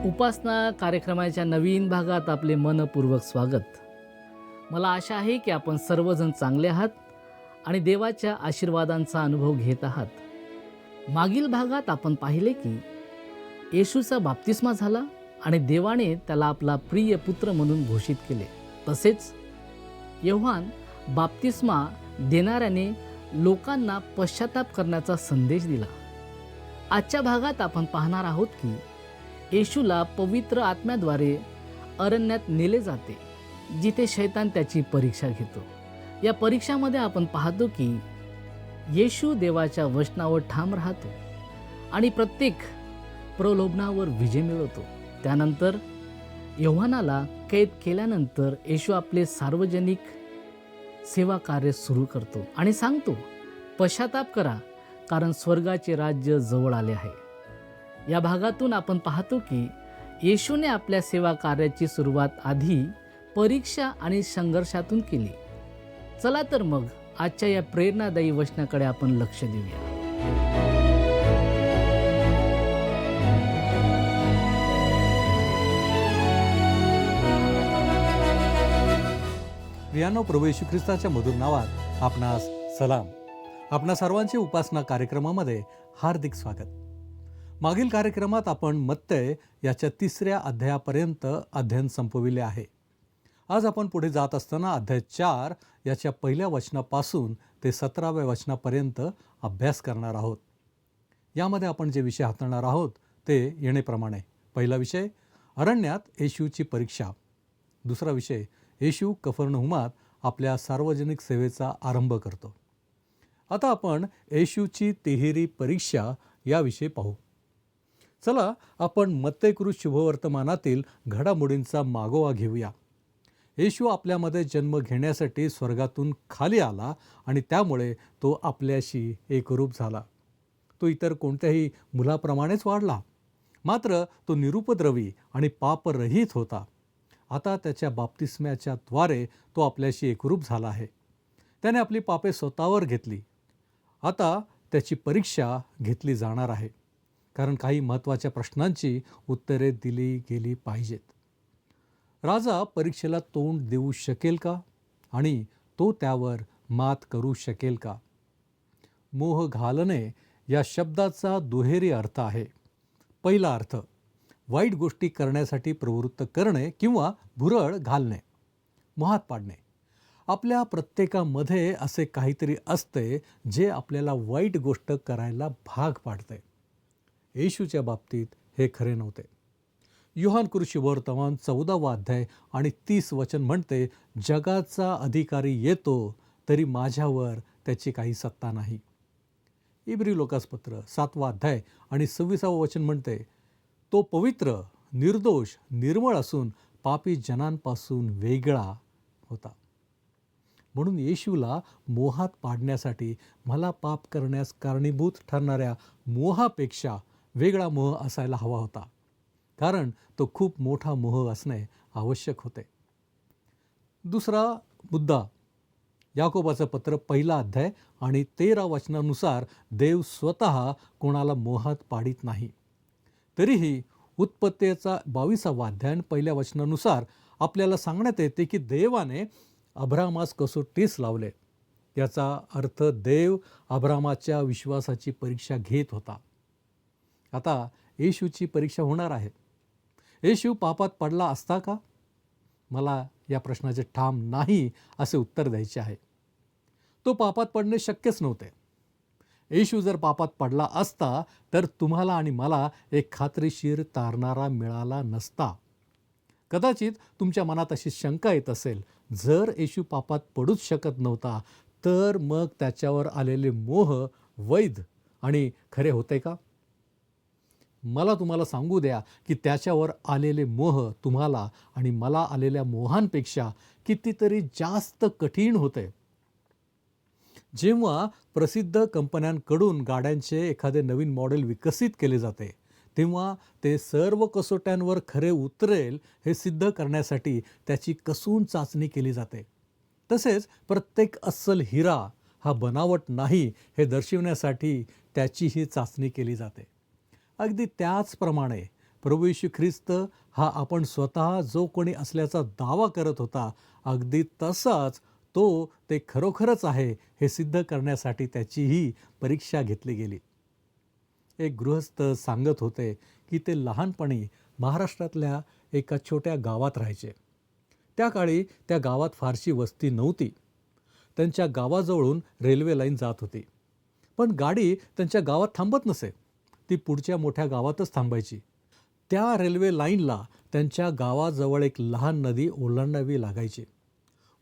उपासना कार्यक्रमाच्या नवीन भागात आपले मनपूर्वक स्वागत. मला आशा आहे की आपण सर्वजण चांगले आहात आणि देवाच्या आशीर्वादांचा अनुभव घेत आहात. मागील भागात आपण पाहिले की येशूचा बाप्तिस्मा झाला आणि देवाने त्याला आपला प्रिय पुत्र म्हणून घोषित केले. तसेच योहान बाप्तिस्मा देणाऱ्याने लोकांना पश्चाताप करण्याचा संदेश दिला. आजच्या भागात आपण पाहणार आहोत की येशूला पवित्र आत्म्याद्वारे अरण्यात नेले जाते, जिथे शैतान त्याची परीक्षा घेतो. या परीक्षामध्ये आपण पाहतो की येशू देवाच्या वचनावर ठाम राहतो आणि प्रत्येक प्रलोभनावर विजय मिळवतो. त्यानंतर योहानाला कैद केल्यानंतर येशू आपले सार्वजनिक सेवा कार्य सुरू करतो आणि सांगतो, पश्चाताप करा, कारण स्वर्गाचे राज्य जवळ आले आहे. या भागातून आपण पाहतो की येशूने आपल्या सेवा कार्याची सुरुवात आधी परीक्षा आणि संघर्षातून केली. चला तर मग आजच्या या प्रेरणादायी वचनाकडे आपण लक्ष देऊया. प्रियानो, प्रभू येशू ख्रिस्ताच्या मधुर नावात आपणास सलाम. आपणा सर्वांचे उपासना कार्यक्रमामध्ये हार्दिक स्वागत. मागील कार्यक्रमात आपण मत्तय याच्या 3ऱ्या अध्यायापर्यंत अध्ययन संपविले आहे. आज आपण पुढे जात असताना अध्याय 4 याच्या पहिल्या वचनापासून ते 17व्या वचनापर्यंत अभ्यास करणार आहोत. यामध्ये आपण जे विषय हाताळणार आहोत ते येणेप्रमाणे: पहिला विषय, अरण्यात येशूची परीक्षा. दुसरा विषय, येशू कफरनहुमात आपल्या सार्वजनिक सेवेचा आरंभ करतो. आता आपण येशूची तिहेरी परीक्षा याविषयी पाहू. चला आपण मत्तेकृत शुभवर्तमानातील घडामोडींचा मागोवा घेऊया. येशू आपल्यामध्ये जन्म घेण्यासाठी स्वर्गातून खाली आला आणि त्यामुळे तो आपल्याशी एकरूप झाला. तो इतर कोणत्याही मुलाप्रमाणेच वाढला, मात्र तो निरुपद्रवी आणि पापरहित होता. आता त्याच्या बाप्तिस्म्याच्या द्वारे तो आपल्याशी एकरूप झाला आहे. त्याने आपली पापे स्वतःवर घेतली. आता त्याची परीक्षा घेतली जाणार आहे, कारण काही महत्त्वाच्या प्रश्नांची उत्तरे दिली गेली पाहिजेत. राजा परीक्षेला तोंड देऊ शकेल का आणि तो त्यावर मात करू शकेल का? मोह घालणे या शब्दाचा दुहेरी अर्थ आहे. पहिला अर्थ, वाईट गोष्टी करण्यासाठी प्रवृत्त करणे किंवा भुरळ घालणे, मोहात पाडणे. आपल्या प्रत्येकामध्ये असे काहीतरी असते जे आपल्याला वाईट गोष्ट करायला भाग पाडते. येशूच्या बाबतीत हे खरे नव्हते. योहान शुभवर्तमान 14वा अध्याय आणि 30 वचन म्हणते, जगाचा अधिकारी येतो तरी माझ्यावर त्याची काही सत्ता नाही. इब्री लोकासपत्र 7वा अध्याय आणि 26वे वचन म्हणते, तो पवित्र, निर्दोष, निर्मळ असून पापी जनांपासून वेगळा होता. म्हणून येशूला मोहात पाडण्यासाठी मला पाप करण्यास कारणीभूत ठरणाऱ्या मोहापेक्षा वेगळा मोह असायला हवा होता, कारण तो खूप मोठा मोह असणे आवश्यक होते. दुसरा मुद्दा, याकोबाचं पत्र 1 अध्याय आणि 13 वचनानुसार देव स्वतः कोणाला मोहात पाडित नाही. तरीही उत्पत्तीचा 22वा अध्याय 1 वचनानुसार आपल्याला सांगण्यात येते की देवाने अब्रामास कसोटीस लावले. याचा अर्थ देव अब्रामाच्या विश्वासाची परीक्षा घेत होता. आता येशूची परीक्षा होणार आहे. येशू पापात पडला असता का? मला या प्रश्नाचे ठाम नाही असे उत्तर द्यायचे आहे. तो पापात पडणे शक्यच नव्हते. येशू जर पापात पडला असता तर तुम्हाला आणि मला एक खात्रीशीर तारणारा मिळाला नसता. कदाचित तुमच्या मनात अशी शंका येत असेल, जर येशू पापात पडूच शकत नव्हता तर मग त्याच्यावर आलेले मोह वैध आणि खरे होते का? मला तुम्हाला सांगू द्या की त्याच्यावर आलेले मोह तुम्हाला आणि मला आलेल्या मोहांपेक्षा कितीतरी जास्त कठीण होते. जेव्हा प्रसिद्ध कंपन्यांकडून गाड्यांचे एखादे नवीन मॉडेल विकसित केले जाते, तेव्हा ते सर्व कसोट्यांवर खरे उतरेल हे सिद्ध करण्यासाठी त्याची कसून चाचणी केली जाते. तसेच प्रत्येक अस्सल हिरा हा बनावट नाही हे दर्शविण्यासाठी त्याचीही चाचणी केली जाते. अगदी त्याचप्रमाणे प्रभू येशू ख्रिस्त हा आपण स्वतः जो कोणी असल्याचा दावा करत होता, अगदी तसाच तो ते खरोखरच आहे हे सिद्ध करण्यासाठी त्याचीही परीक्षा घेतली गेली. एक गृहस्थ सांगत होते की ते लहानपणी महाराष्ट्रातल्या एका छोट्या गावात राहायचे. त्या काळी त्या गावात फारशी वस्ती नव्हती. त्यांच्या गावाजवळून रेल्वे लाईन जात होती. पण गाडी त्यांच्या गावात थांबत नसे. ती पुढच्या मोठ्या गावातच थांबायची. त्या रेल्वे लाईनला त्यांच्या गावाजवळ एक लहान नदी ओलांडावी लागायची.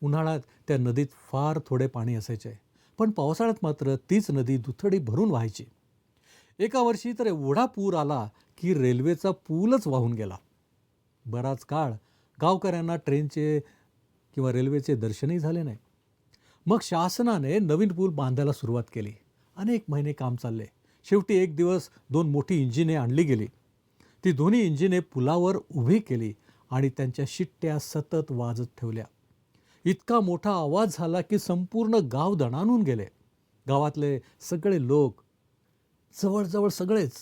उन्हाळ्यात त्या नदीत फार थोडे पाणी असायचे, पण पावसाळ्यात मात्र तीच नदी दुथडी भरून व्हायची. एका वर्षी तर एवढा पूर आला की रेल्वेचा पूलच वाहून गेला. बराच काळ गावकऱ्यांना ट्रेनचे किंवा रेल्वेचे दर्शनही झाले नाही. मग शासनाने नवीन पूल बांधायला सुरुवात केली. अनेक महिने काम चालले. शेवटी एक दिवस 2 मोठी इंजिने आणली गेली. ती दोन्ही इंजिने पुलावर उभी केली आणि त्यांच्या शिट्ट्या सतत वाजत ठेवल्या. इतका मोठा आवाज झाला की संपूर्ण गाव दणाणून गेले. गावातले सगळे लोक, जवळजवळ सगळेच,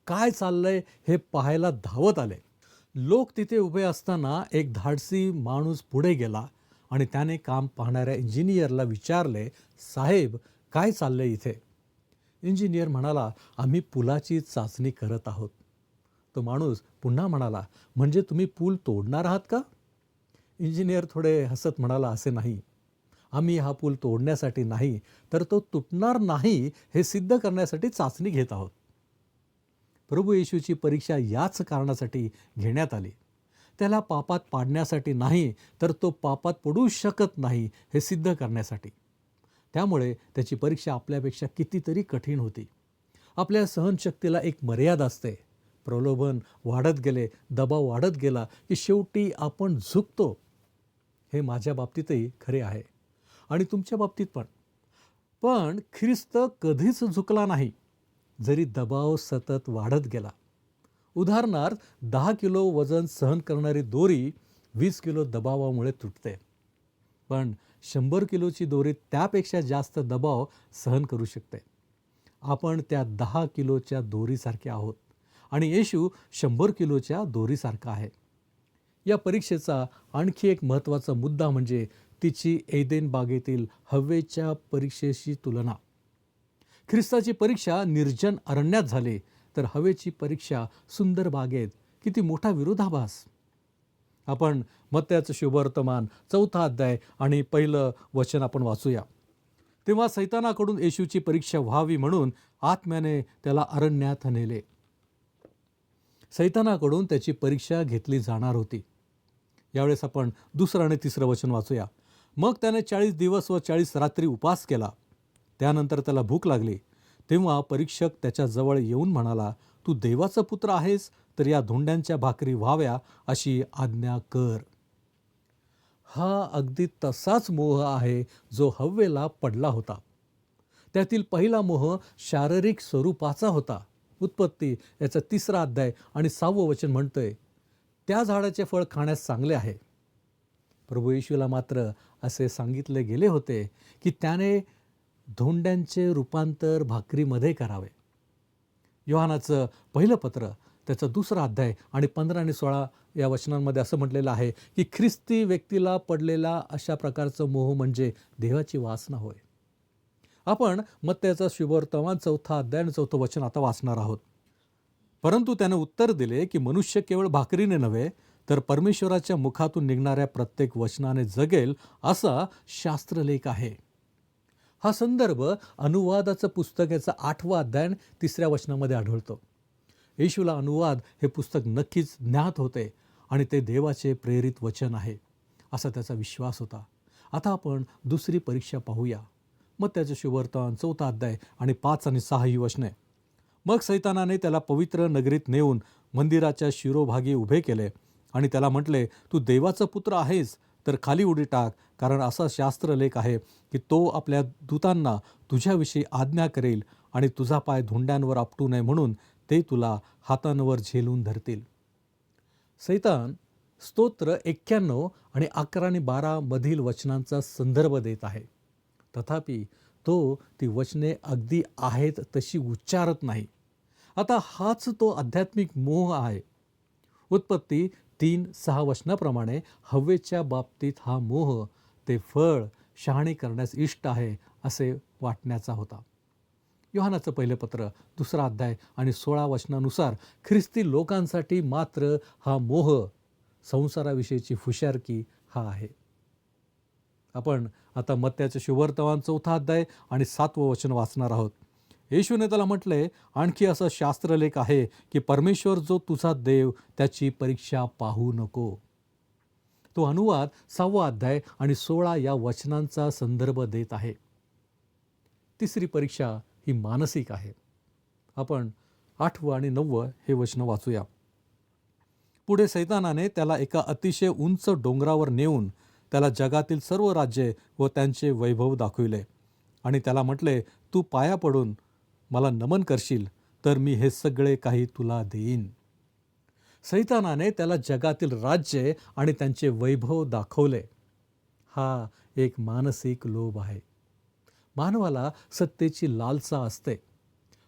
काय चाललंय हे पाहायला धावत आले. लोक तिथे उभे असताना एक धाडसी माणूस पुढे गेला आणि त्याने काम पाहणाऱ्या इंजिनियरला विचारले, "साहेब, काय चाललंय इथे?" इंजिनियर म्हणाला, "आम्ही पुलाची चाचणी करत आहोत." तो माणूस पुन्हा म्हणाला, "म्हणजे तुम्ही पूल तोडणार आहात का?" इंजिनियर थोडे हसत म्हणाला, "असे नाही. आम्ही हा पूल तोडण्यासाठी नाही, तर तो तुटणार नाही हे सिद्ध करण्यासाठी चाचणी घेत आहोत." प्रभू येशूची परीक्षा याच कारणासाठी घेण्यात आली. त्याला पापात पाडण्यासाठी नाही, तर तो पापात पडू शकत नाही हे सिद्ध करण्यासाठी. त्यामुळे त्याची परीक्षा आपल्यापेक्षा कितीतरी कठीण होती. आपल्या सहनशक्तीला एक मर्यादा असते. प्रलोभन वाढत गेले, दबाव वाढत गेला की शेवटी आपण झुकतो. हे माझ्या बाबतीतही खरे आहे आणि तुमच्या बाबतीत पण. पण ख्रिस्त कधीच झुकला नाही, जरी दबाव सतत वाढत गेला. उदाहरणार्थ 10 किलो वजन सहन करणारी दोरी 20 किलो दबावामुळे तुटते. पण 100 किलोची दोरी त्यापेक्षा जास्त दबाव सहन करू शकते. आपण त्या 10 किलोच्या दोरीसारखे आहोत आणि येशू 100 किलोच्या दोरीसारखा आहे. या परीक्षेचा आणखी एक महत्त्वाचा मुद्दा म्हणजे तिची एदेन बागेतील हवेच्या परीक्षेशी तुलना. ख्रिस्ताची परीक्षा निर्जन अरण्यात झाली, तर हवेची परीक्षा सुंदर बागेत. किती मोठा विरोधाभास. आपण मत्तयाचं शुभवर्तमान 4 अध्याय आणि 1 वचन आपण वाचूया. तेव्हा सैतानाकडून येशूची परीक्षा व्हावी म्हणून आत्म्याने त्याला अरण्यात नेले. सैतानाकडून त्याची परीक्षा घेतली जाणार होती. यावेळेस आपण 2 आणि 3 वचन वाचूया. मग त्याने 40 दिवस व 40 रात्री उपास केला. त्यानंतर त्याला भूक लागली. तेव्हा परीक्षक त्याच्याजवळ येऊन म्हणाला, "तू देवाचा पुत्र आहेस, तर या धोंड्यांच्या भाकरी व्हाव्या अशी आज्ञा कर." हा अगदी तसाच मोह आहे जो हव्वेला पडला होता. त्यातील पहिला मोह शारीरिक स्वरूपाचा होता. उत्पत्ती याचा 3 अध्याय आणि 6 वचन म्हणतंय, "त्या झाडाचे फळ खाण्यास चांगले आहे." प्रभू येशूला मात्र असे सांगितले गेले होते की त्याने धोंड्यांचे रूपांतर भाकरीमध्ये करावे. योहानाचं 1 पत्र त्याचा 2 अध्याय आणि 15 आणि 16 या वचनांमध्ये असं म्हटलेलं आहे की ख्रिस्ती व्यक्तीला पडलेला अशा प्रकारचं मोह म्हणजे देवाची वासना होय. आपण मत्तयाचा शुभवर्तमान 4 अध्याय आणि 4 वचन आता वाचणार आहोत. परंतु त्याने उत्तर दिले की मनुष्य केवळ भाकरीने नव्हे, तर परमेश्वराच्या मुखातून निघणाऱ्या प्रत्येक वचनाने जगेल, असा शास्त्रलेख आहे. हा संदर्भ अनुवादाचं पुस्तक याचा 8 अध्याय 3 वचनामध्ये आढळतो. येशूला अनुवाद हे पुस्तक नक्कीच ज्ञात होते आणि ते देवाचे प्रेरित वचन आहे असा त्याचा विश्वास होता. आता आपण दुसरी परीक्षा पाहूया. मग त्याचे शुभवर्तमान 4 अध्याय आणि 5 आणि 6 ही वचने. मग सैतानाने त्याला पवित्र नगरीत नेऊन मंदिराच्या शिरोभागी उभे केले आणि त्याला म्हटले, "तू देवाचा पुत्र आहेस, तर खाली उडी टाक, कारण असा शास्त्रलेख आहे की तो आपल्या दूतांना तुझ्याविषयी आज्ञा करेल आणि तुझा पाय धोंड्यांवर आपटू नये म्हणून ते तुला हातांवर झेलून धरतील." सैतान स्तोत्र 91 आणि 11 आणि 12 मधील वचनांचा संदर्भ देत आहे. तथापि तो ती वचने अगदी आहेत तशी उच्चारत नाही. आता हाच तो आध्यात्मिक मोह आहे. उत्पत्ती 3:6 वचनाप्रमाणे हव्वेच्या बाबतीत हा मोह ते फळ शहाणी करण्यास इष्ट आहे असे वाटण्याचा होता. योहानाचं पहिलं पत्र 2 अध्याय आणि 16 वचनानुसार ख्रिस्ती लोकांसाठी मात्र हा मोह, संसाराविषयीची फुशारकी हा आहे. आपण आता मत्त्याचे शुभवर्तमान 4 अध्याय आणि 7 वचन वाचणार आहोत. येशूने त्याला म्हटले, आणखी असा शास्त्रलेख आहे की परमेश्वर जो तुझा देव त्याची परीक्षा पाहू नको. तो अनुवाद 6 अध्याय आणि 16 या वचनांचा संदर्भ देत आहे. तिसरी परीक्षा ही मानसिक आहे. आपण 8 आणि 9 हे वचन वाचूया. पुढे सैतानाने त्याला एका अतिशय उंच डोंगरावर नेऊन त्याला जगातील सर्व राज्ये व त्यांचे वैभव दाखविले आणि त्याला म्हटले, तू पाया पडून मला नमन करशील तर मी हे सगळे काही तुला देईन. सैतानाने त्याला जगातील राज्ये आणि त्यांचे वैभव दाखवले. हा एक मानसिक लोभ आहे. मानवाला सत्तेची लालसा असते.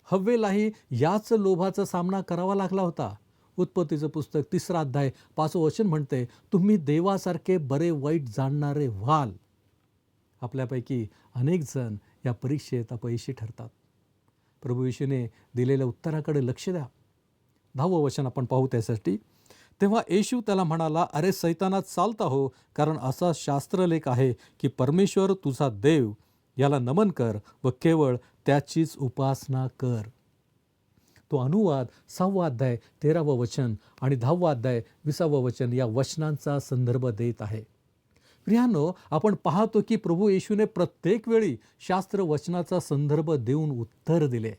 हव्वेलाही याच लोभाचा सामना करावा लागला होता. उत्पत्तीचं पुस्तक 3 अध्याय 5 वचन म्हणते, तुम्ही देवासारखे बरे वाईट जाणणारे व्हाल. आपल्यापैकी अनेक जण या परीक्षेत अपयशी ठरतात. प्रभू येशूने दिलेल्या उत्तराकडे लक्ष द्या. 10 वचन आपण पाहू त्यासाठी. तेव्हा येशू त्याला म्हणाला, अरे सैताना चालता हो, कारण असा शास्त्रलेख आहे की परमेश्वर तुझा देव याला नमन कर व केवळ त्याचीच उपासना कर. तो अनुवाद 6 अध्याय 13 वचन आणि 10 अध्याय 20 वचन या वचनांचा संदर्भ देत आहे. प्रियांनो, आपण पाहतो की प्रभू येशूने प्रत्येक वेळी शास्त्र वचनाचा संदर्भ देऊन उत्तर दिले.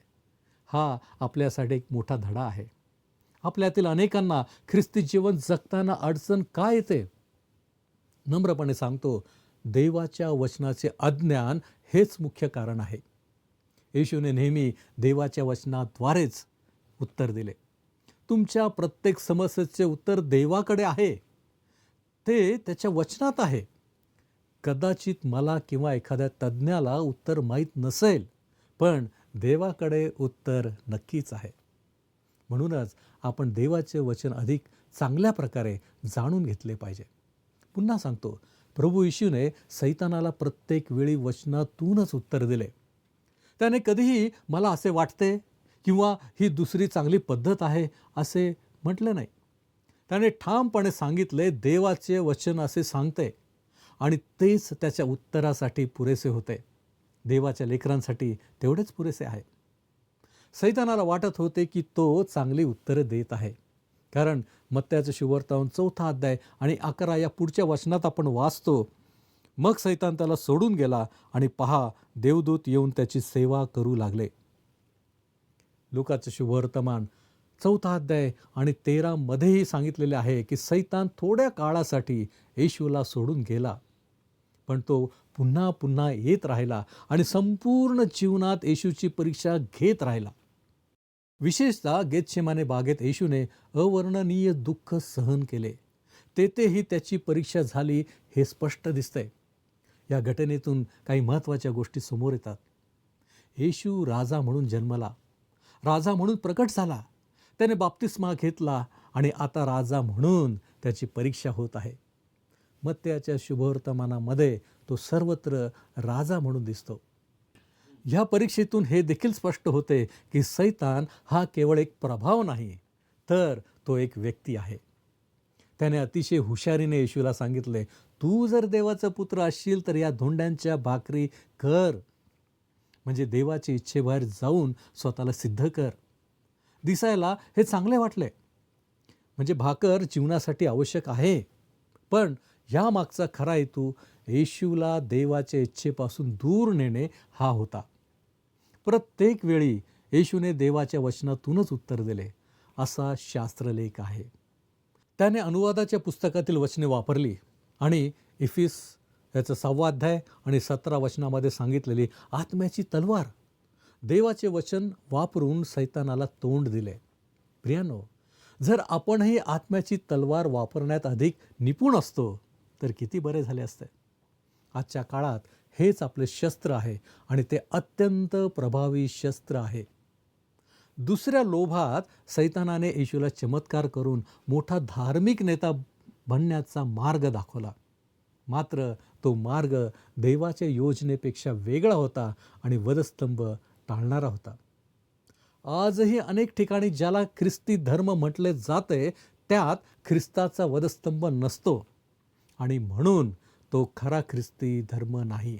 हा आपल्यासाठी एक मोठा धडा आहे. आपल्यातील अनेकांना ख्रिस्ती जीवन जगताना अडचण काय येते? नम्रपणे सांगतो, देवाच्या वचनाचे अज्ञान हेच मुख्य कारण आहे. येशूने नेहमी देवाच्या वचनाद्वारेच उत्तर दिले. तुमच्या प्रत्येक समस्येचे उत्तर देवाकडे आहे. ते त्याच्या वचनात आहे. कदाचित मला किंवा एखाद्या तज्ज्ञाला उत्तर माहीत नसेल, पण देवाकडे उत्तर नक्कीच आहे. म्हणूनच आपण देवाचे वचन अधिक चांगल्या प्रकारे जाणून घेतले पाहिजे. पुन्हा सांगतो, प्रभू येशूने सैतानाला प्रत्येक वेळी वचनातूनच उत्तर दिले. त्याने कधीही मला असे वाटते किंवा ही दुसरी चांगली पद्धत आहे असे म्हटले नाही. त्याने ठामपणे सांगितले, देवाचे वचन असे सांगते आणि तेच त्याच्या उत्तरासाठी पुरेसे होते. देवाच्या लेकरांसाठी तेवढेच पुरेसे आहे. सैतानाला वाटत होते की तो चांगली उत्तरे देत आहे, कारण मत्त्याचे शुभवर्तमान 4 अध्याय आणि 11 या पुढच्या वचनात आपण वाचतो, मग सैतान त्याला सोडून गेला आणि पहा, देवदूत येऊन त्याची सेवा करू लागले. लूकाचे शुभवर्तमान 4 अध्याय आणि 13 मध्येही सांगितलेले आहे की सैतान थोड्या काळासाठी येशूला सोडून गेला, पण तो पुन्हा पुन्हा येत राहिला आणि संपूर्ण जीवनात येशूची परीक्षा घेत राहिला. विशेषतः गेतशेमाने बागेत येशूने अवर्णनीय दुःख सहन केले. तेथेही त्याची परीक्षा झाली हे स्पष्ट दिसतंय. या घटनेतून काही महत्त्वाच्या गोष्टी समोर येतात. येशू राजा म्हणून जन्मला, राजा म्हणून प्रकट झाला, त्याने बाप्तिस्मा घेतला आणि आता राजा म्हणून त्याची परीक्षा होत आहे. मत्त्याच्या शुभवर्तमानामध्ये तो सर्वत्र राजा म्हणून दिसतो. ह्या परीक्षेतून हे देखील स्पष्ट होते की सैतान हा केवळ एक प्रभाव नाही, तर तो एक व्यक्ती आहे. त्याने अतिशय हुशारीने येशूला सांगितले, तू जर देवाचा पुत्र असशील तर या धोंड्यांच्या भाकरी कर. म्हणजे देवाच्या इच्छेबाहेर जाऊन स्वतःला सिद्ध कर. दिसायला हे चांगले वाटले. म्हणजे भाकर जीवनासाठी आवश्यक आहे, पण ह्या मागचा खरा हेतू येशूला देवाच्या इच्छेपासून दूर नेणे हा होता. प्रत्येक वेळी येशूने देवाच्या वचनातूनच उत्तर दिले असा शास्त्रलेख आहे. त्याने अनुवादाच्या पुस्तकातील वचने वापरली आणि इफिस याचा 6 अध्याय आणि 17 वचनामध्ये सांगितलेली आत्म्याची तलवार, देवाचे वचन वापरून सैतानाला तोंड दिले. प्रियानो, जर आपणही आत्म्याची तलवार वापरण्यात अधिक निपुण असतो तर किती बरे झाले असते. आजच्या काळात हेच आपले शस्त्र आहे आणि ते अत्यंत प्रभावी शस्त्र आहे. दुसऱ्या लोभात सैतानाने येशूला चमत्कार करून मोठा धार्मिक नेता बनण्याचा मार्ग दाखवला. मात्र तो मार्ग देवाच्या योजनेपेक्षा वेगळा होता आणि वधस्तंभ टाळणारा होता. आजही अनेक ठिकाणी ज्याला ख्रिस्ती धर्म म्हटले जाते त्यात ख्रिस्ताचा वधस्तंभ नसतो आणि म्हणून तो खरा ख्रिस्ती धर्म नाही.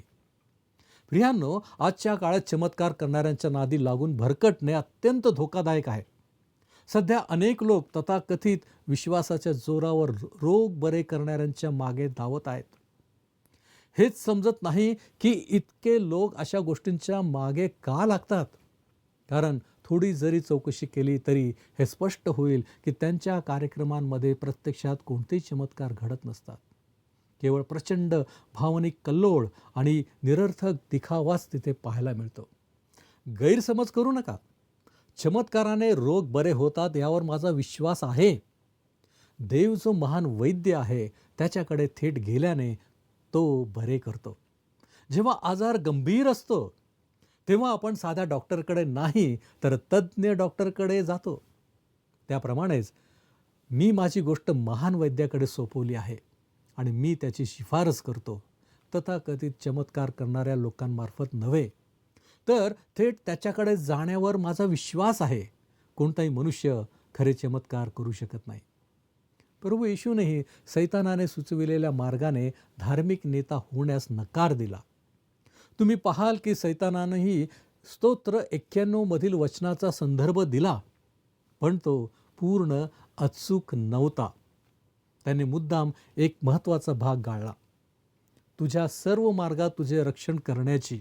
प्रियांनो, आजच्या काळात चमत्कार करणाऱ्यांच्या नादी लागून भरकटणे अत्यंत धोकादायक आहे. सध्या अनेक लोक तथाकथित विश्वासाच्या जोरावर रोग बरे करणाऱ्यांच्या मागे धावत आहेत. हेच समजत नाही की इतके लोक अशा गोष्टींच्या मागे का लागतात. कारण थोडी जरी चौकशी केली तरी हे स्पष्ट होईल की त्यांच्या कार्यक्रमांमध्ये प्रत्यक्षात कोणतेही चमत्कार घडत नसतात. केवळ प्रचंड भावनिक कल्लोळ आणि निरर्थक दिखावाच तिथे पाहायला मिळतो. गैरसमज करू नका. चमत्काराने रोग बरे होतात यावर माझा विश्वास आहे. देव जो महान वैद्य आहे त्याच्याकडे थेट गेल्याने तो बरे करतो. जेव्हा आजार गंभीर असतो तेव्हा आपण साध्या डॉक्टरकडे नाही तर तज्ज्ञ डॉक्टरकडे जातो. त्याप्रमाणेच मी माझी गोष्ट महान वैद्याकडे सोपवली आहे आणि मी त्याची शिफारस करतो. तथाकथित चमत्कार करणाऱ्या लोकांमार्फत नव्हे तर थेट त्याच्याकडे जाण्यावर माझा विश्वास आहे. कोणताही मनुष्य खरे चमत्कार करू शकत नाही. प्रभू येशूनेही सैतानाने सुचविलेल्या मार्गाने धार्मिक नेता होण्यास नकार दिला. तुम्ही पाहाल की सैतानानेही स्तोत्र 91 मधील वचनाचा संदर्भ दिला, पण तो पूर्ण अचूक नव्हता. त्याने मुद्दाम एक महत्त्वाचा भाग गाळला. तुझ्या सर्व मार्गात तुझे रक्षण करण्याची.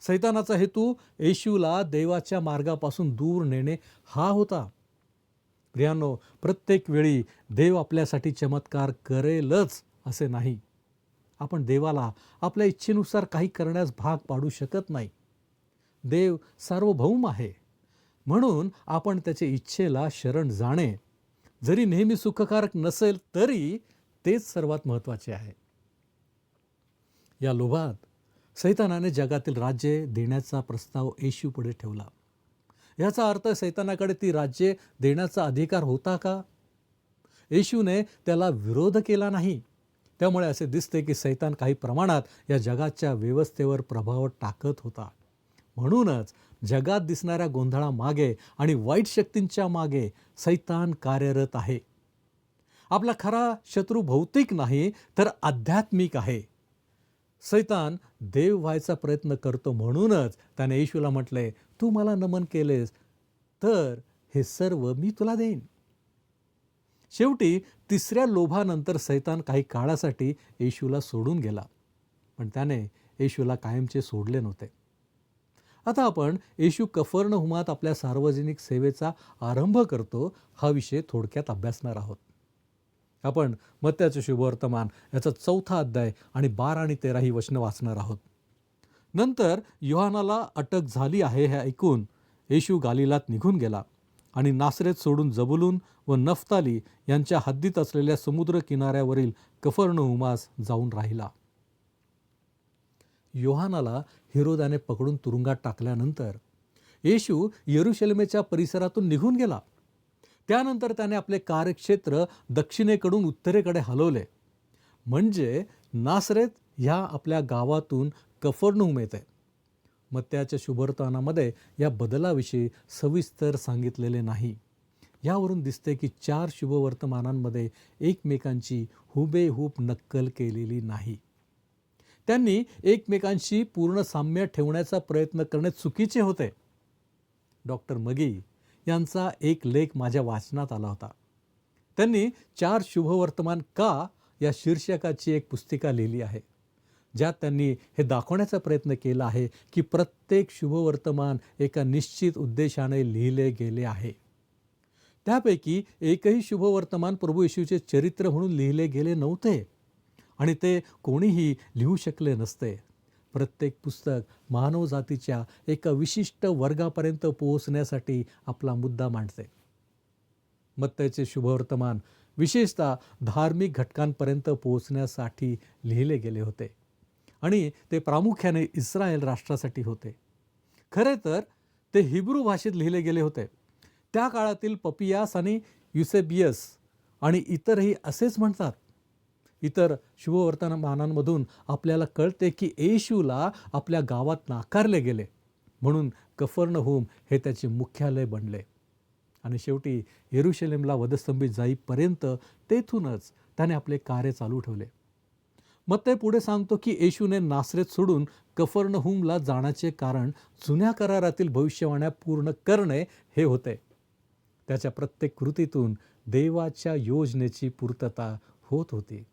सैतानाचा हेतू येशूला देवाच्या मार्गापासून दूर नेणे हा होता. प्रियांनो, प्रत्येक वेळी देव आपल्यासाठी चमत्कार करेलच असे नाही. आपण देवाला आपल्या इच्छेनुसार काही करण्यास भाग पाडू शकत नाही. देव सार्वभौम आहे, म्हणून आपण त्याच्या इच्छेला शरण जाणे जरी नेहमी सुखकारक नसेल तरी तेच सर्वात महत्त्वाचे आहे. या लोभात सैतानाने जगातील राज्ये देण्याचा प्रस्ताव येशूपुढे ठेवला. याचा अर्थ सैतानाकडे ती राज्ये देण्याचा अधिकार होता का? येशूने त्याला विरोध केला नाही. त्यामुळे असे दिसते की सैतान काही प्रमाणात या जगाच्या व्यवस्थेवर प्रभाव टाकत होता. म्हणूनच जगात दिसणाऱ्या गोंधळामागे आणि वाईट शक्तींच्या मागे सैतान कार्यरत आहे. आपला खरा शत्रू भौतिक नाही तर आध्यात्मिक आहे. सैतान देव व्हायचा प्रयत्न करतो. म्हणूनच त्याने येशूला म्हटले, तू मला नमन केलेस तर हे सर्व मी तुला देईन. शेवटी तिसऱ्या लोभानंतर सैतान काही काळासाठी येशूला सोडून गेला, पण त्याने येशूला कायमचे सोडले नव्हते. आता आपण येशू कफर्नहुमात आपल्या सार्वजनिक सेवेचा आरंभ करतो हा विषय थोडक्यात अभ्यासणार आहोत. आपण मत्त्याचे शुभवर्तमान याचा 4 अध्याय आणि 12 आणि 13 ही वचनं वाचणार आहोत. नंतर योहानाला अटक झाली आहे हे ऐकून येशू गालिलात निघून गेला आणि नासरेत सोडून जबुलून व नफ्ताली यांच्या हद्दीत असलेल्या समुद्र किनाऱ्यावरील कफर्नहुमास जाऊन राहिला. योहानाला हेरोदाने पकडून तुरुंगात टाकल्यानंतर येशू यरूशलेमेच्या परिसरातून निघून गेला. त्यानंतर त्याने आपले कार्यक्षेत्र दक्षिणेकडून उत्तरेकडे हलवले. म्हणजे नासरेत ह्या आपल्या गावातून कफर्नहुम येते. मत्त्याच्या शुभवर्तमानामध्ये या बदलाविषयी सविस्तर सांगितलेले नाही. यावरून दिसते की 4 शुभवर्तमानांमध्ये एकमेकांची हुबेहूब नक्कल केलेली नाही. त्यांनी एकमेकांशी पूर्ण साम्य ठेवण्याचा प्रयत्न करणे चुकीचे होते. डॉक्टर मगी यांचा एक लेख माझ्या वाचनात आला होता. त्यांनी 4 शुभवर्तमान का या शीर्षकाची एक पुस्तिका लिहिली आहे, ज्यात त्यांनी हे दाखवण्याचा प्रयत्न केला आहे की प्रत्येक शुभवर्तमान एका निश्चित उद्देशाने लिहिले गेले आहे. त्यापैकी एकही शुभवर्तमान प्रभू येशूचे चरित्र म्हणून लिहिले गेले नव्हते आणि ते कोणीही लिहू शकले नसते. प्रत्येक पुस्तक मानवजातीच्या एका विशिष्ट वर्गापर्यंत पोहोचण्यासाठी आपला मुद्दा मांडते. मत्तईचे शुभवर्तमान विशेषतः धार्मिक घटकांपर्यंत पोहोचण्यासाठी लिहिले गेले होते आणि ते प्रामुख्याने इस्रायल राष्ट्रासाठी होते. खरे तर ते हिब्रू भाषेत लिहिले गेले होते. त्या काळातील पपियास आणि युसेबियस आणि इतरही असेच म्हणतात. इतर शुभवर्तमानांमधून आपल्याला कळते की येशूला आपल्या गावात नाकारले गेले, म्हणून कफर्नहूम हे त्याचे मुख्यालय बनले. आणि शेवटी येरुशलेमला वधस्तंभित जाईपर्यंत तेथूनच त्याने आपले कार्य चालू ठेवले. मत्ते पुढे सांगतो की येशूने नासरेत सोडून कफर्नहूमला जाण्याचे कारण जुन्या करारातील भविष्यवाण्या पूर्ण करणे हे होते. त्याच्या प्रत्येक कृतीतून देवाच्या योजनेची पूर्तता होत होती.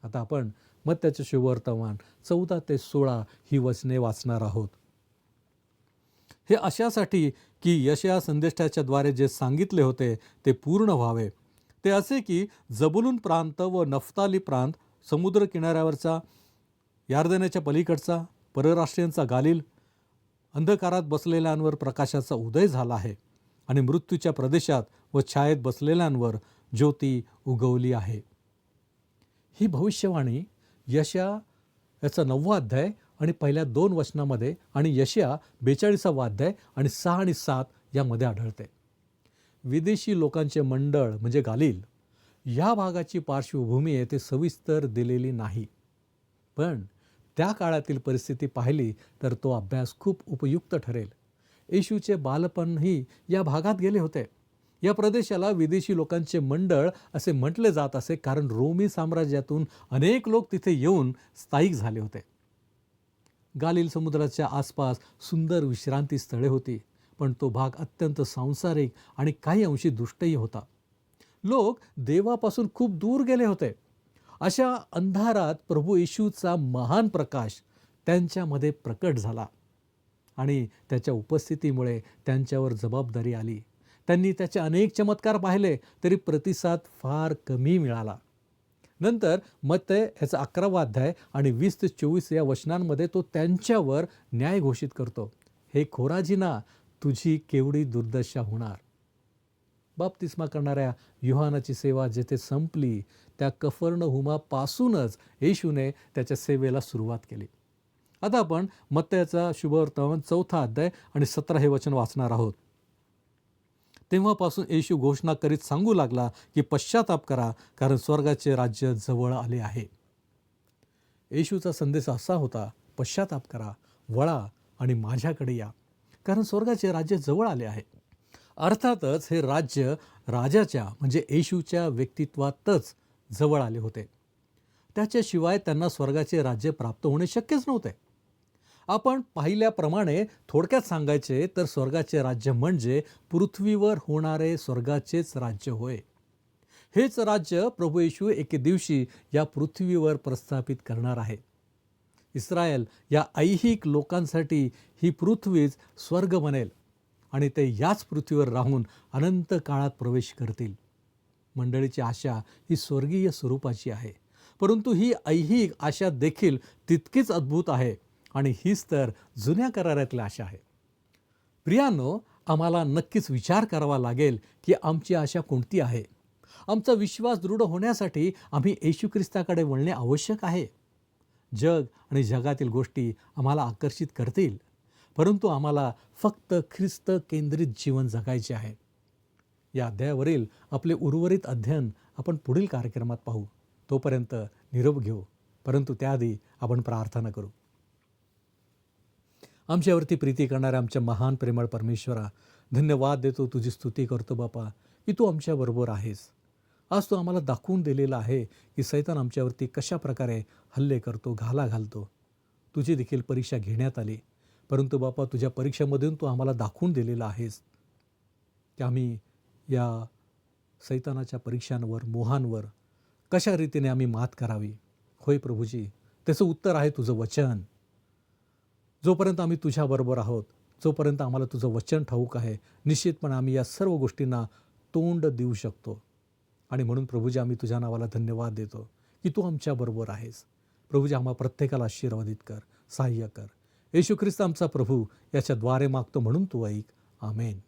आता आपण मत्त्याचे शुभवर्तमान 14 ते 16 ही वचने वाचणार आहोत. हे अशासाठी की यशाया संदेष्टाच्या द्वारे जे सांगितले होते ते पूर्ण व्हावे. ते असे की जबुलून प्रांत व नफ्ताली प्रांत, समुद्र किनाऱ्यावरचा, यार्दनेच्या पलीकडचा, परराष्ट्रीयांचा गालिल, अंधकारात बसलेल्यांवर प्रकाशाचा उदय झाला आहे आणि मृत्यूच्या प्रदेशात व छायेत बसलेल्यांवर ज्योती उगवली आहे. ही भविष्यवाणी यशाया याचा 9वा अध्याय आणि पहिल्या 2 वचनामध्ये आणि यशाया 42वा अध्याय आणि 6 आणि 7 यामध्ये आढळते. विदेशी लोकांचे मंडळ म्हणजे गालिल या भागाची पार्श्वभूमी येथे सविस्तर दिलेली नाही, पण त्या काळातील परिस्थिती पाहिली तर तो अभ्यास खूप उपयुक्त ठरेल. येशूचे बालपणही या भागात गेले होते. या प्रदेशाला विदेशी लोकांचे मंडळ असे म्हटले जात असे, कारण रोमी साम्राज्यातून अनेक लोक तिथे येऊन स्थायिक झाले होते. गालिल समुद्राच्या आसपास सुंदर विश्रांती स्थळे होती, पण तो भाग अत्यंत सांसारिक आणि काही अंशी दुष्टही होता. लोक देवापासून खूप दूर गेले होते. अशा अंधारात प्रभू येशूचा महान प्रकाश त्यांच्यामध्ये प्रकट झाला आणि त्याच्या उपस्थितीमुळे त्यांच्यावर जबाबदारी आली. त्यांनी त्याचे अनेक चमत्कार पाहिले तरी प्रतिसाद फार कमी मिळाला. नंतर मत्ते ह्याचा 11वा अध्याय आणि 20 ते 24 या वचनांमध्ये तो त्यांच्यावर न्याय घोषित करतो. हे खोराजिना, तुझी केवढी दुर्दशा होणार. बाप्तिस्मा करणाऱ्या योहानाची सेवा जेथे संपली त्या कफर्नहुमापासूनच येशूने त्याच्या सेवेला सुरुवात केली. आता आपण मत्तयाचा शुभवर्तमान 4था अध्याय आणि 17 हे वचन वाचणार आहोत. तेव्हापासून येशू घोषणा करीत सांगू लागला की पश्चाताप करा, कारण स्वर्गाचे राज्य जवळ आले आहे. येशूचा संदेश असा होता, पश्चाताप करा, वळा आणि माझ्याकडे या, कारण स्वर्गाचे राज्य जवळ आले आहे. अर्थातच हे राज्य राजाच्या म्हणजे येशूच्या व्यक्तित्वातच जवळ आले होते. त्याच्याशिवाय त्यांना स्वर्गाचे राज्य प्राप्त होणे शक्यच नव्हते. आपण पाहिल्याप्रमाणे थोडक्यात सांगायचे तर स्वर्गाचे राज्य म्हणजे पृथ्वीवर होणारे स्वर्गाचेच राज्य होय. हेच राज्य प्रभू येशू एके दिवशी या पृथ्वीवर प्रस्थापित करणार आहे. इस्रायल या ऐहिक लोकांसाठी ही पृथ्वीच स्वर्ग बनेल आणि ते याच पृथ्वीवर राहून अनंत काळात प्रवेश करतील. मंडळीची आशा ही स्वर्गीय स्वरूपाची आहे, परंतु ही ऐहिक आशा देखील तितकीच अद्भुत आहे आणि हीच तर जुन्या करारातली आशा आहे. प्रियांनो, आम्हाला नक्कीच विचार करावा लागेल की आमची आशा कोणती आहे. आमचा विश्वास दृढ होण्यासाठी आम्ही येशू ख्रिस्ताकडे वळणे आवश्यक आहे. जग आणि जगातील गोष्टी आम्हाला आकर्षित करतील, परंतु आम्हाला फक्त ख्रिस्त केंद्रित जीवन जगायचे आहे. या अध्यायावरील आपले उर्वरित अध्ययन आपण पुढील कार्यक्रमात पाहू. तोपर्यंत निरोप घेऊ, परंतु त्याआधी आपण प्रार्थना करू. आमच्यावरती प्रीती करणाऱ्या आमच्या महान प्रेमळ परमेश्वरा, धन्यवाद देतो, तुझी स्तुती करतो बापा की तू आमच्याबरोबर आहेस. आज तू आम्हाला दाखवून दिलेलं आहे की सैतान आमच्यावरती कशा प्रकारे हल्ले करतो, घाला घालतो. तुझी देखील परीक्षा घेण्यात आली, परंतु बापा तुझ्या परीक्षेमधून तू आम्हाला दाखवून दिलेलं आहेस की आम्ही या सैतानाच्या परीक्षांवर, मोहांवर कशा रीतीने आम्ही मात करावी. होय प्रभूजी, त्याचं उत्तर आहे तुझं वचन. जोपर्यंत आम्ही तुझ्याबरोबर आहोत, जोपर्यंत आम्हाला तुझं वचन ठाऊक आहे, निश्चितपणे आम्ही या सर्व गोष्टींना तोंड देऊ शकतो. आणि म्हणून प्रभूजी आम्ही तुझ्या नावाला धन्यवाद देतो की तू आमच्याबरोबर आहेस. प्रभूजी आम्हा प्रत्येकाला आशीर्वादित कर, सहाय्य कर. येशू ख्रिस्त आमचा प्रभू याच्याद्वारे मागतो म्हणून तू ऐक. आमेन.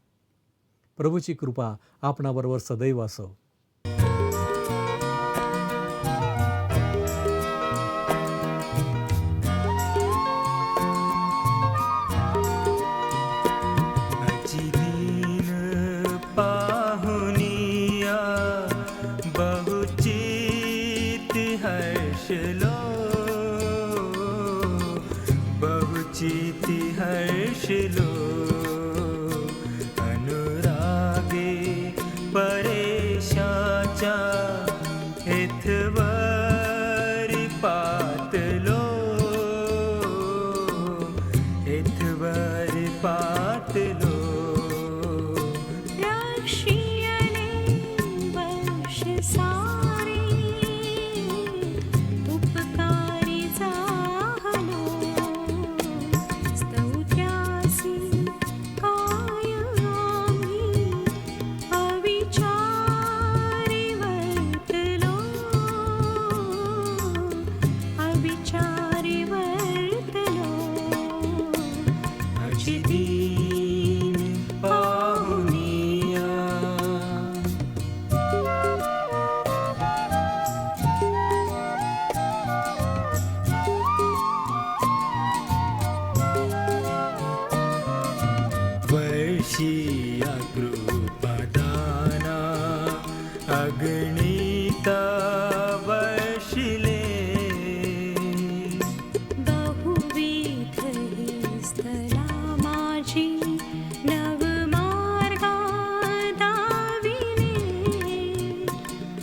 प्रभूची कृपा आपणाबरोबर सदैव असो. सारे उपकारी झालो स्तुत्यासी काय आम्ही अविचारी वर्तलो दीन पाहुनिया. वर्षीया कृपादाना अगणित वर्षिले बहुविध ही स्थला माझी नवमार्गा दाविले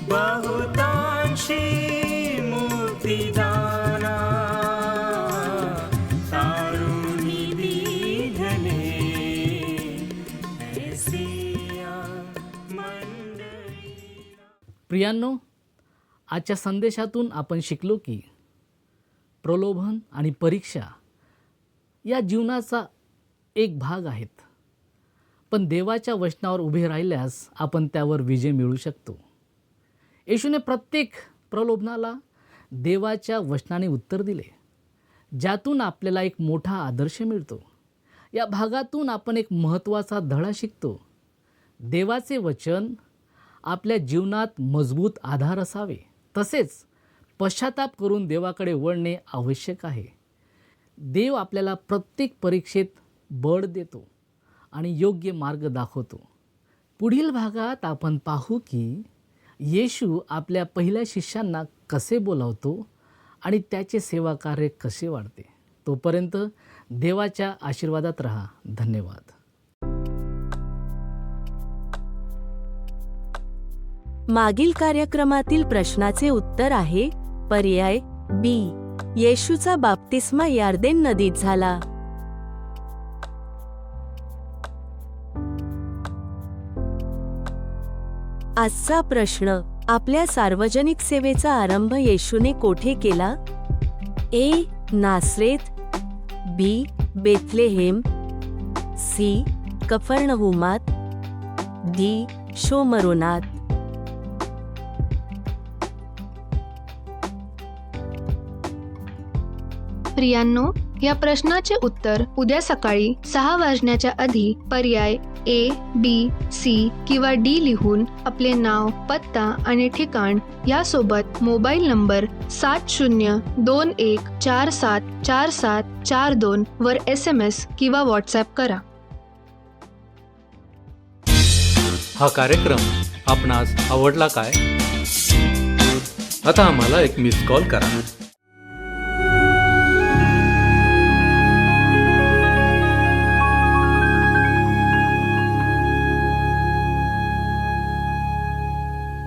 बहुतांशी मुक्तिदाना तारुणी दीधले ऐसिया मंडळी. प्रियांनो, आजच्या संदेशातून आपण शिकलो की प्रलोभन आणि परीक्षा या जीवनाचा एक भाग आहेत, पण देवाच्या वचनावर उभे राहिल्यास आपण त्यावर विजय मिळवू शकतो. येशूने प्रत्येक प्रलोभनाला देवाच्या वचनाने उत्तर दिले, ज्यातून आपल्याला एक मोठा आदर्श मिळतो. या भागातून आपण एक महत्त्वाचा धडा शिकतो. देवाचे वचन आपल्या जीवनात मजबूत आधार असावे, तसेच पश्चाताप करून देवाकडे वळणे आवश्यक आहे. देव आपल्याला प्रत्येक परीक्षेत बळ देतो आणि योग्य मार्ग दाखवतो. पुढील भागात आपण पाहू की येशू आपल्या पहिल्या शिष्यांना कसे बोलावतो आणि त्याचे सेवाकार्य कसे वाढते. तोपर्यंत देवाच्या आशीर्वादात रहा. धन्यवाद. मागील कार्यक्रमातील प्रश्नाचे उत्तर आहे पर्याय बी. येशूचा बाप्तिस्मा यार्देन नदीत झाला. आजचा प्रश्न, आपल्या सार्वजनिक सेवेचा आरंभ येशूने कोठे केला? A. Nazareth, B. Bethlehem, C. कफर्नहुमात, डी. शोमरोनात. प्रियांनो, या प्रश्नाचे उत्तर उद्या सकाळी 6 वाजण्याच्या आधी पर्याय ए, बी, सी किंवा डी लिहून आपले नाव, पत्ता आणि ठिकाण यासोबत मोबाईल नंबर 7021474742 वर SMS किंवा व्हॉट्सॲप करा. हा कार्यक्रम आपणास आवडला काय? आता आम्हाला एक मिस कॉल करा.